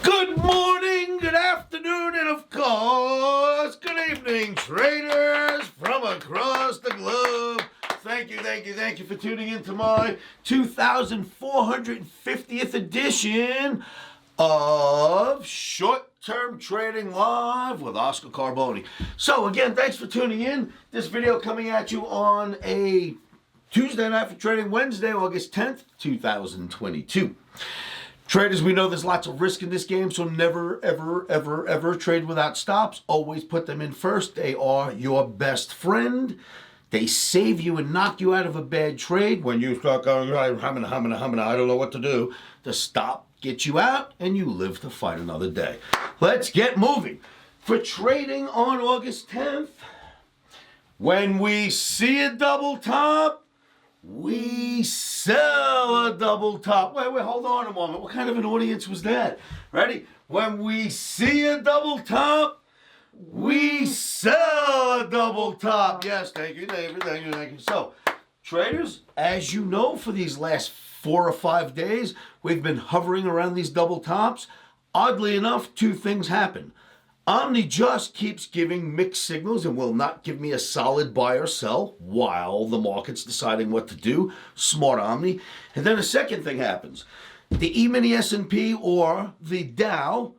Good morning, good afternoon, and of course, good evening, traders from across the globe. Thank you for tuning in to my 2,450th edition of Short-Term Trading Live with Oscar Carboni. So again, thanks for tuning in. This video coming at you on a Tuesday night for trading, Wednesday, August 10th, 2022. Traders, we know there's lots of risk in this game, so never, ever trade without stops. Always put them in first. They are your best friend. They save you and knock you out of a bad trade. When you start going, humming, I don't know what to do. The stop gets you out, and you live to fight another day. Let's get moving. For trading on August 10th, when we see a double top, we sell a double top. Wait, hold on a moment. What kind of an audience was that? Ready? When we see a double top, we sell a double top. Yes, thank you. So, traders, as you know, for these last 4 or 5 days, we've been hovering around these double tops. Oddly enough, two things happen. Omni just keeps giving mixed signals and will not give me a solid buy or sell while the market's deciding what to do. Smart Omni. And then a second thing happens. The E-mini S&P or the Dow,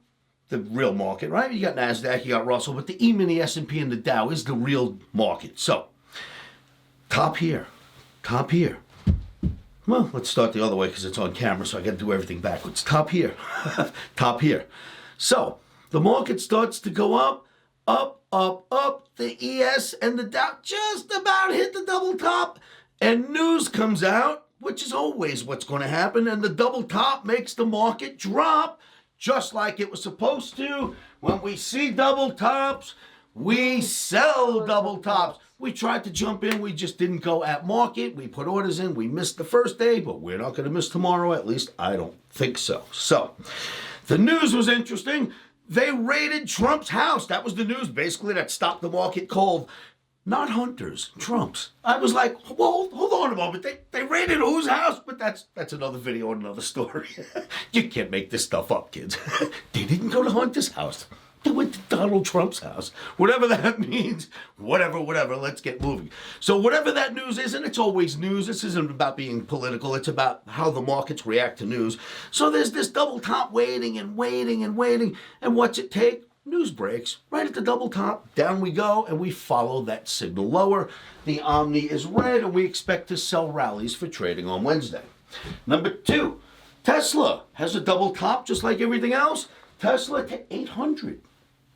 the real market, right? You got NASDAQ, you got Russell, but the E-mini S&P and the Dow is the real market. So, top here. Well, let's start the other way because it's on camera, so I got to do everything backwards. Top here. Top here. So, the market starts to go up. The ES and the Dow just about hit the double top. And news comes out, which is always what's going to happen. And the double top makes the market drop just like it was supposed to. When we see double tops, we sell double tops. We tried to jump in. We just didn't go at market. We put orders in. We missed the first day, but we're not going to miss tomorrow. At least I don't think so. So the news was interesting. They raided Trump's house. That was the news, basically, that stopped the market cold. Not Hunter's, Trump's. I was like, well, hold on a moment. They raided whose house? But that's another video and another story. You can't make this stuff up, kids. They didn't go to Hunter's house. They went to Donald Trump's house. Whatever that means, whatever, let's get moving. So whatever that news is, and it's always news, this isn't about being political, it's about how the markets react to news. So there's this double top waiting, and what's it take? News breaks, right at the double top, down we go, and we follow that signal lower. The Omni is red, and we expect to sell rallies for trading on Wednesday. Number 2, Tesla has a double top just like everything else. Tesla to 800.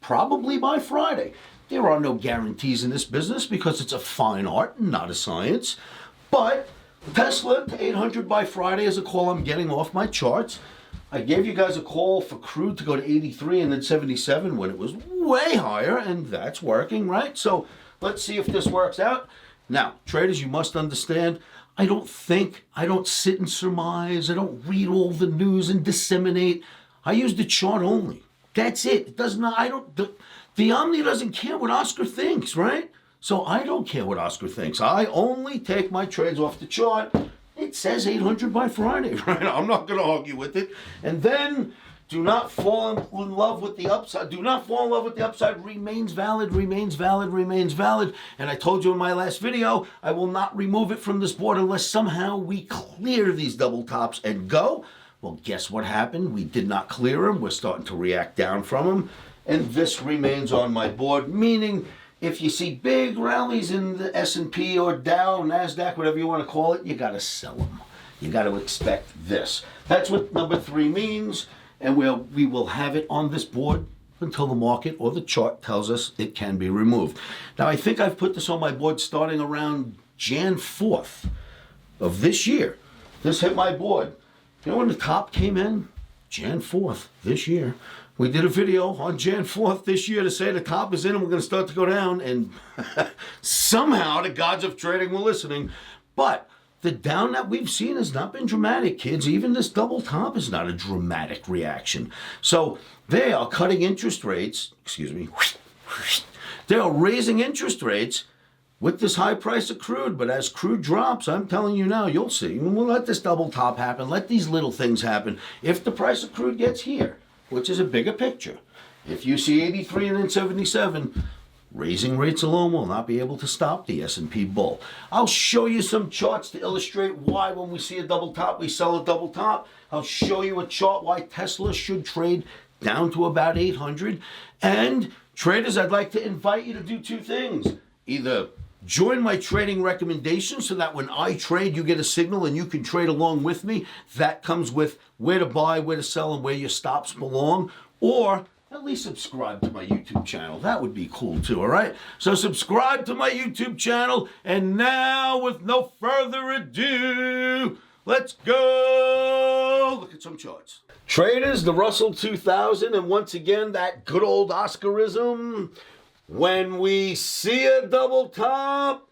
Probably by Friday. There are no guarantees in this business because it's a fine art, not a science. But Tesla to 800 by Friday is a call I'm getting off my charts. I gave you guys a call for crude to go to 83 and then 77 when it was way higher, and that's working, right? So let's see if this works out. Now, traders, you must understand, I don't sit and surmise, I don't read all the news and disseminate. I use the chart only. That's it. It does not, the Omni doesn't care what Oscar thinks, right? So I don't care what Oscar thinks. I only take my trades off the chart. It says 800 by Friday, right? I'm not going to argue with it. And then do not fall in love with the upside. Do not fall in love with the upside. Remains valid. And I told you in my last video, I will not remove it from this board unless somehow we clear these double tops and go. Well, guess what happened? We did not clear them. We're starting to react down from them. And this remains on my board, meaning if you see big rallies in the S&P or Dow, NASDAQ, whatever you want to call it, you got to sell them. You got to expect this. That's what number 3 means. And we will have it on this board until the market or the chart tells us it can be removed. Now, I think I've put this on my board starting around Jan 4th of this year. This hit my board. You know when the top came in? Jan 4th this year. We did a video on Jan 4th this year to say the top is in and we're going to start to go down. And somehow the gods of trading were listening. But the down that we've seen has not been dramatic, kids. Even this double top is not a dramatic reaction. So they are cutting interest rates. They are raising interest rates with this high price of crude. But as crude drops, I'm telling you now, you'll see. We'll let this double top happen. Let these little things happen. If the price of crude gets here, which is a bigger picture. If you see 83 and then 77, raising rates alone will not be able to stop the S&P bull. I'll show you some charts to illustrate why when we see a double top, we sell a double top. I'll show you a chart why Tesla should trade down to about 800. And traders, I'd like to invite you to do two things. Either join my trading recommendations so that when I trade, you get a signal and you can trade along with me. That comes with where to buy, where to sell, and where your stops belong. Or at least subscribe to my YouTube channel. That would be cool too, all right? So subscribe to my YouTube channel. And now, with no further ado, let's go look at some charts. Traders, the Russell 2000, and once again, that good old Oscarism. When we see a double top,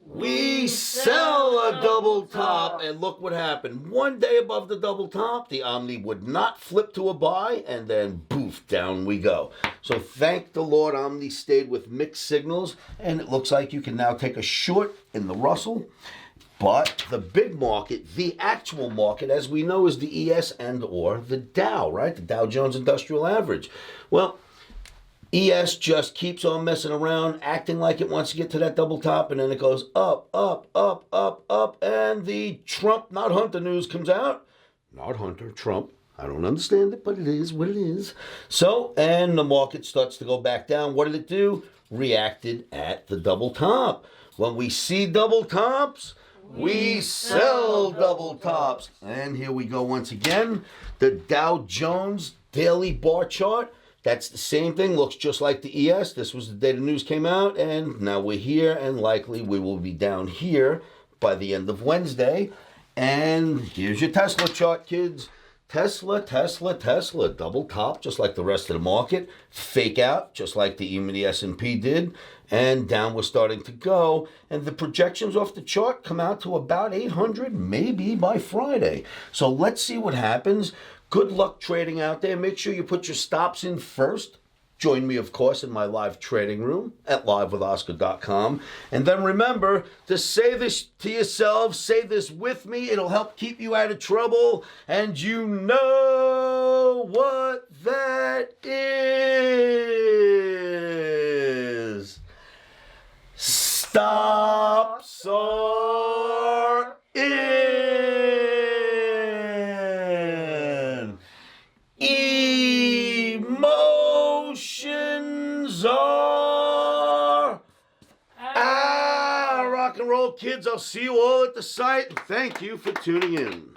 we sell a double top. And look what happened. One day above the double top, the Omni would not flip to a buy, and then poof, down we go. So thank the Lord, Omni stayed with mixed signals, and it looks like you can now take a short in the Russell. But the big market, the actual market, as we know, is the ES and or the Dow, right? The Dow Jones Industrial Average. Well, ES just keeps on messing around, acting like it wants to get to that double top, and then it goes up, up, up, up, up, and the Trump, not Hunter news comes out. Not Hunter, Trump. I don't understand it, but it is what it is. So, and the market starts to go back down. What did it do? Reacted at the double top. When we see double tops, we sell double tops. And here we go once again. The Dow Jones daily bar chart. That's the same thing. Looks just like the ES. This was the day the news came out. And now we're here. And likely we will be down here by the end of Wednesday. And here's your Tesla chart, kids. Tesla, double top, just like the rest of the market. Fake out, just like even the S&P did. And down we're starting to go. And the projections off the chart come out to about 800, maybe by Friday. So let's see what happens. Good luck trading out there. Make sure you put your stops in first. Join me, of course, in my live trading room at livewithoscar.com. And then remember to say this to yourself, say this with me. It'll help keep you out of trouble. And you know what that is. Stops are in. Emotions are out. Rock and roll, kids. I'll see you all at the site. Thank you for tuning in.